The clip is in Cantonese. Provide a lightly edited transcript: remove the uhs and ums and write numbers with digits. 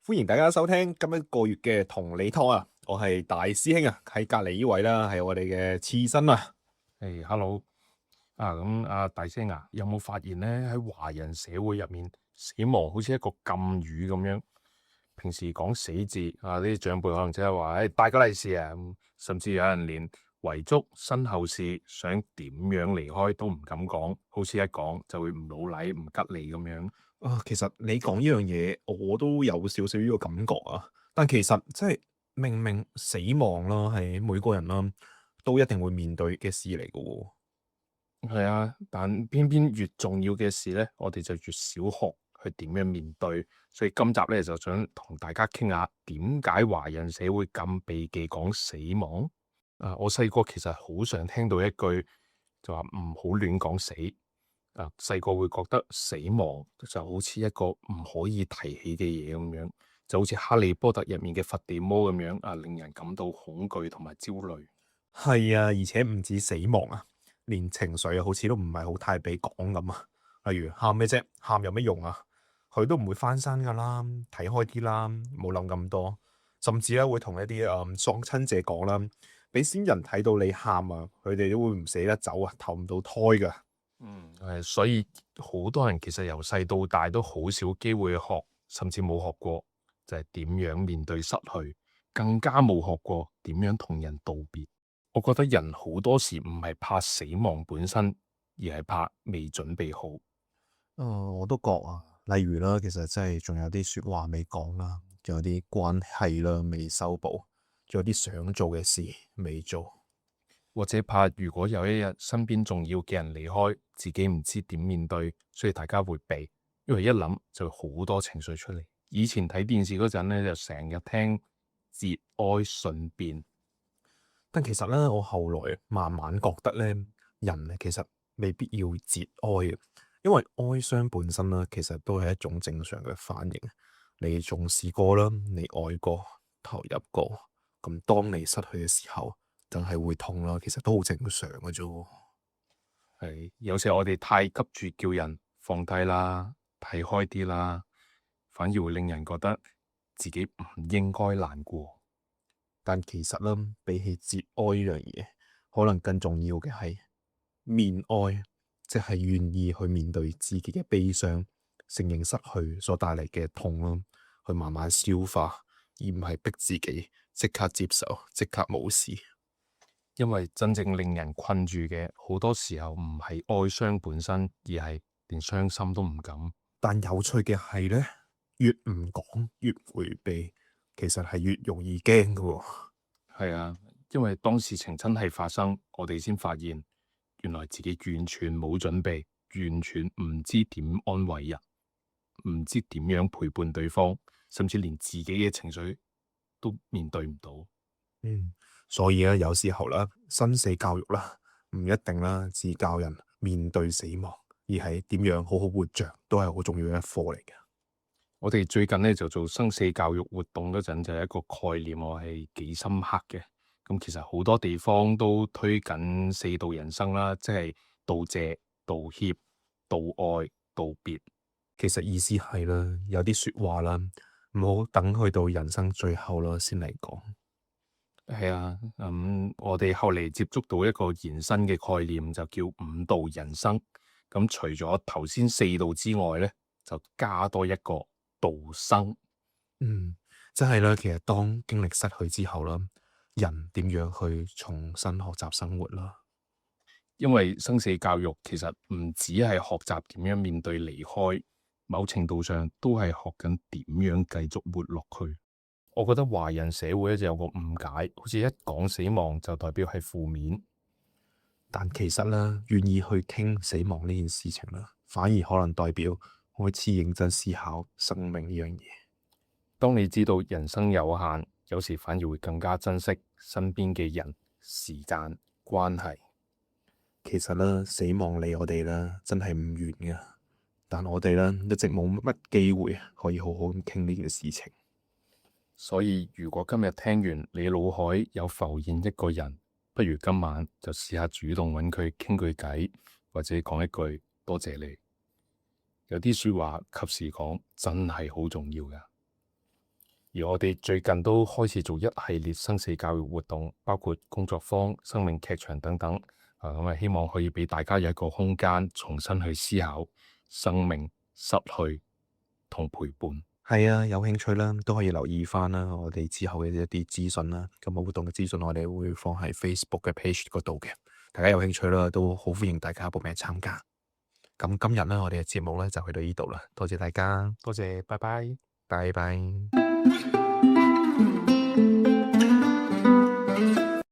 歡迎大家收聽今一個月嘅同理湯啊！我係大師兄啊，喺隔籬呢位啦，係我哋嘅刺身啊。Hello 大師兄啊，有冇發現咧？喺華人社會入面，死亡好似一個禁語咁樣。平時講死字啊，啲長輩可能即係話，帶個利是啊，甚至有人連遺囑、身後事想點樣離開都唔敢講，好似一講就會唔老禮、唔吉利咁樣。其實你講呢樣嘢，我都有少少呢個感覺啊。但其實即係明明死亡啦，係每個人啦都一定會面對嘅事嚟嘅。係啊，但偏偏越重要嘅事咧，我哋就越少學去點樣面對。所以今集咧就想同大家傾下，點解華人社會咁避忌講死亡？我細個其實好常聽到一句就話唔好亂講死。細個會覺得死亡就好似一個唔可以提起嘅嘢咁樣，就好似哈利波特入面嘅伏地魔咁樣令人感到恐懼同埋焦慮。係啊，而且唔止死亡啊，連情緒好似都唔係好太俾講咁啊。例如喊咩啫？喊有咩用啊？佢都唔會翻身噶啦，睇開啲啦，冇諗咁多。甚至咧會同一啲喪親者講啦，俾先人睇到你喊啊，佢哋都會唔捨得走啊，投唔到胎噶。所以好多人其實由細到大都好少機會學，甚至冇學過，就係點樣面對失去，更加冇學過點樣同人道別。我覺得人好多時唔係怕死亡本身，而係怕未準備好。我都覺啊，例如啦，其實真係仲有啲說話未講啦，仲有啲關係啦未修補，仲有啲想做嘅事未做。或者怕如果有一日身邊重要嘅人離開，自己唔知點面對，所以大家會避，因為一諗就好多情緒出嚟。以前睇電視嗰陣咧，就成日聽節哀順變。但其實咧，我後來慢慢覺得咧，人咧其實未必要節哀嘅，因為哀傷本身啦，其實都係一種正常嘅反應。你重視過啦，你愛過，投入過，咁當你失去嘅時候，梗係會痛啦。其實都好正常嘅啫。係有時我哋太急住叫人放低啦，睇開啲啦，反而會令人覺得自己唔應該難過。但其實咧，比起節哀呢樣嘢，可能更重要嘅係面哀，即係願意去面對自己嘅悲傷，承認失去所帶嚟嘅痛啦，去慢慢消化，而唔係逼自己即刻接受，即刻冇事。因為真正令人困住嘅，好多時候唔係哀傷本身，而係連傷心都唔敢。但有趣嘅係咧，越唔講越迴避，其實係越容易驚㗎喎。係啊，因為當事情真係發生，我哋先發現原來自己完全冇準備，完全唔知點安慰人，唔知點樣陪伴對方，甚至連自己嘅情緒都面對唔到。所以咧，有時候啦，生死教育啦，唔一定啦，只教人面對死亡，而係點樣好好活着，都係好重要嘅一課嚟嘅。我哋最近咧就做生死教育活動嗰陣，就係一個概念，我係幾深刻嘅。咁其實好多地方都推緊四道人生啦，即係道謝、道歉、道愛、道別。其實意思係啦，有啲說話啦，唔好等去到人生最後啦先嚟講。係啊，我哋後嚟接觸到一個延伸嘅概念，就叫五道人生。咁除咗頭先四道之外咧，就加多一個道生。即係咧，其實當經歷失去之後啦，人點樣去重新學習生活啦？因為生死教育其實唔只係學習點樣面對離開，某程度上都係學緊點樣繼續活落去。我覺得華人社會咧就有個誤解，好似一講死亡就代表係負面，但其實咧，願意去傾死亡呢件事情啦，反而可能代表開始認真思考生命呢樣嘢。當你知道人生有限，有時反而會更加珍惜身邊嘅人、時間、關係。其實咧，死亡離我哋咧真係唔遠㗎，但我哋咧一直冇乜機會可以好好咁傾呢件事情。所以如果今日聽完你腦海有浮現一個人，不如今晚就試下主動揾佢傾句偈，或者講一句多謝你。有啲說話及時講真係好重要㗎。而我哋最近都開始做一系列生死教育活動，包括工作坊、生命劇場等等。咁啊，希望可以俾大家有一個空間，重新去思考生命、失去同陪伴。係啊，有興趣啦，都可以留意翻啦，我哋之後嘅一啲資訊啦。咁啊，活動嘅資訊我哋會放喺 Facebook 嘅 page 嗰度嘅，大家有興趣啦，都好歡迎大家報名參加。咁今日咧，我哋嘅節目咧就去到呢度啦，多謝大家，多謝，拜拜。拜拜。